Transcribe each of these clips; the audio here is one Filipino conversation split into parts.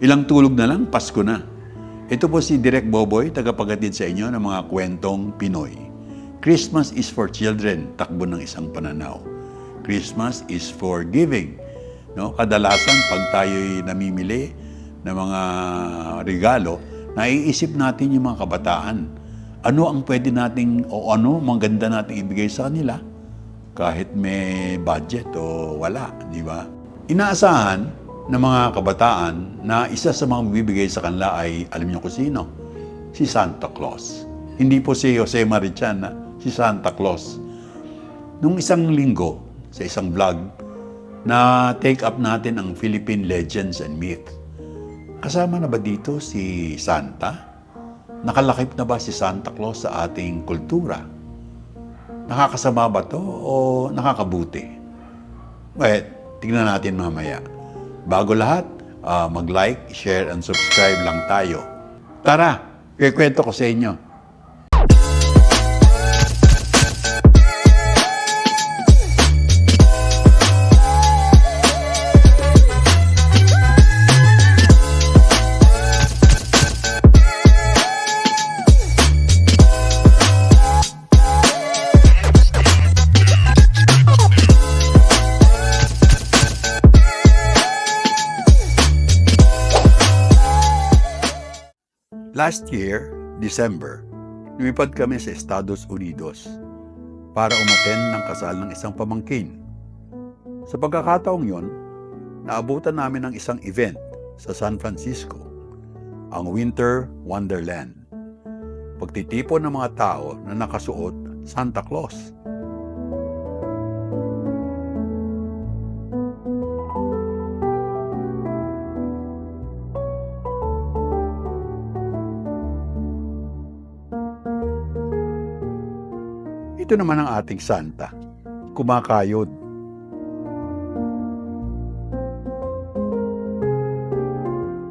Ilang tulog na lang, Pasko na. Ito po si Direk Boboy, tagapagatid sa inyo ng mga kwentong Pinoy. Christmas is for children, takbo ng isang pananaw. Christmas is for giving. No? Kadalasan, pag tayo'y namimili ng mga regalo, naiisip natin yung mga kabataan. Ano ang pwede nating, o ano maganda nating ibigay sa kanila, kahit may budget o wala, di ba? Inaasahan ng mga kabataan na isa sa mga bibigay sa kanila ay, alam niyo kung sino? Si Santa Claus. Hindi po si Jose Marichan, si Santa Claus. Nung isang linggo, sa isang vlog, na take up natin ang Philippine Legends and Myth. Kasama na ba dito si Santa? Nakalakip na ba si Santa Claus sa ating kultura? Nakakasama ba to o nakakabuti? Well, tingnan natin mamaya. Bago lahat, mag-like, share, and subscribe lang tayo. Tara, ikwento ko sa inyo. Last year, December, lumipad kami sa Estados Unidos para umattend ng kasal ng isang pamangkin. Sa pagkakataong yon, naabutan namin ng isang event sa San Francisco, ang Winter Wonderland. Pagtitipon ng mga tao na nakasuot Santa Claus. Ito naman ang ating Santa, kumakayod.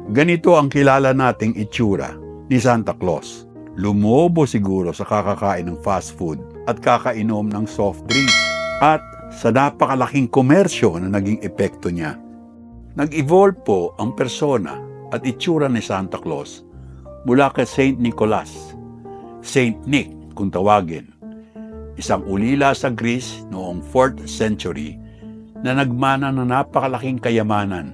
Ganito ang kilala nating itsura ni Santa Claus. Lumobo siguro sa kakakain ng fast food at kakainom ng soft drinks at sa napakalaking komersyo na naging epekto niya. Nag-evolve po ang persona at itsura ni Santa Claus mula kay Saint Nicholas, Saint Nick kung tawagin. Isang ulila sa Greece noong 4th century na nagmana ng napakalaking kayamanan.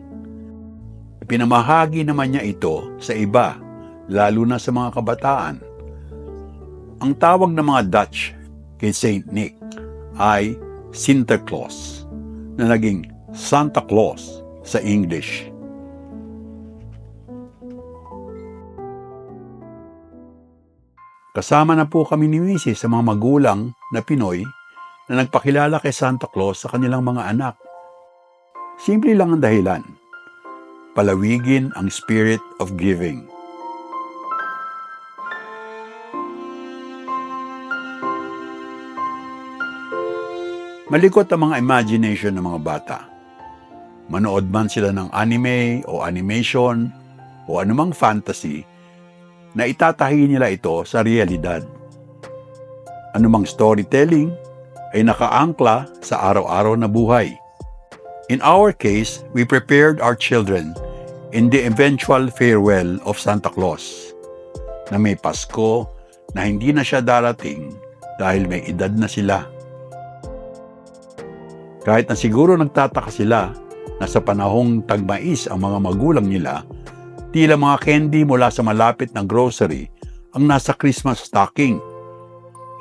Pinamahagi naman niya ito sa iba, lalo na sa mga kabataan. Ang tawag ng mga Dutch kay Saint Nick ay Sinterklaas, na naging Santa Claus sa English. Kasama na po kami ni Mrs. sa mga magulang na Pinoy na nagpakilala kay Santa Claus sa kanilang mga anak. Simple lang ang dahilan. Palawigin ang spirit of giving. Malikot ang mga imagination ng mga bata. Manood man sila ng anime o animation o anumang fantasy, na itatahi nila ito sa realidad. Anumang storytelling ay nakaangkla sa araw-araw na buhay. In our case, we prepared our children in the eventual farewell of Santa Claus, na may Pasko na hindi na siya darating dahil may edad na sila. Kahit na siguro nagtataka sila na sa panahong tagmais ang mga magulang nila, tila mga candy mula sa malapit na grocery ang nasa Christmas stocking.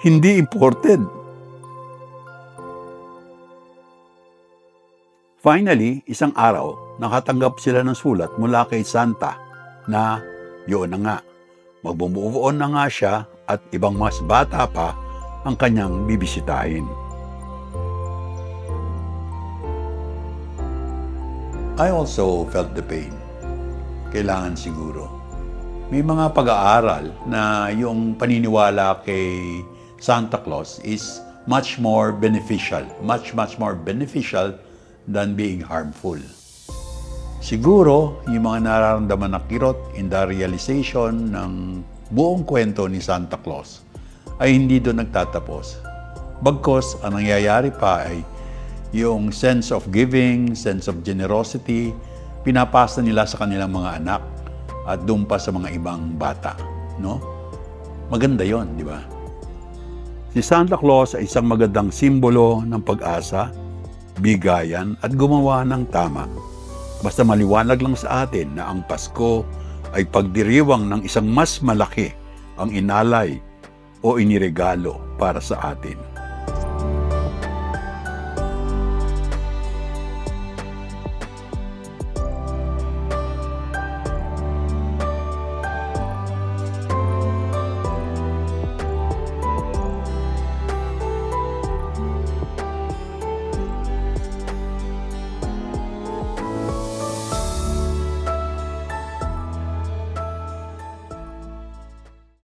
Hindi imported. Finally, isang araw, nakatanggap sila ng sulat mula kay Santa na yun na nga, mag-move on na nga siya at ibang mas bata pa ang kanyang bibisitahin. I also felt the pain. Kailangan siguro. May mga pag-aaral na yung paniniwala kay Santa Claus is much more beneficial, much more beneficial than being harmful. Siguro, yung mga nararamdaman na kirot in the realization ng buong kwento ni Santa Claus ay hindi doon nagtatapos. Bagkus, ang nangyayari pa ay yung sense of giving, sense of generosity, pinapasa nila sa kanilang mga anak at doon pa sa mga ibang bata, no? Maganda 'yon, di ba? Si Santa Claus ay isang magandang simbolo ng pag-asa, bigayan at gumawa ng tama. Basta maliwanag lang sa atin na ang Pasko ay pagdiriwang ng isang mas malaki ang inalay o iniregalo para sa atin.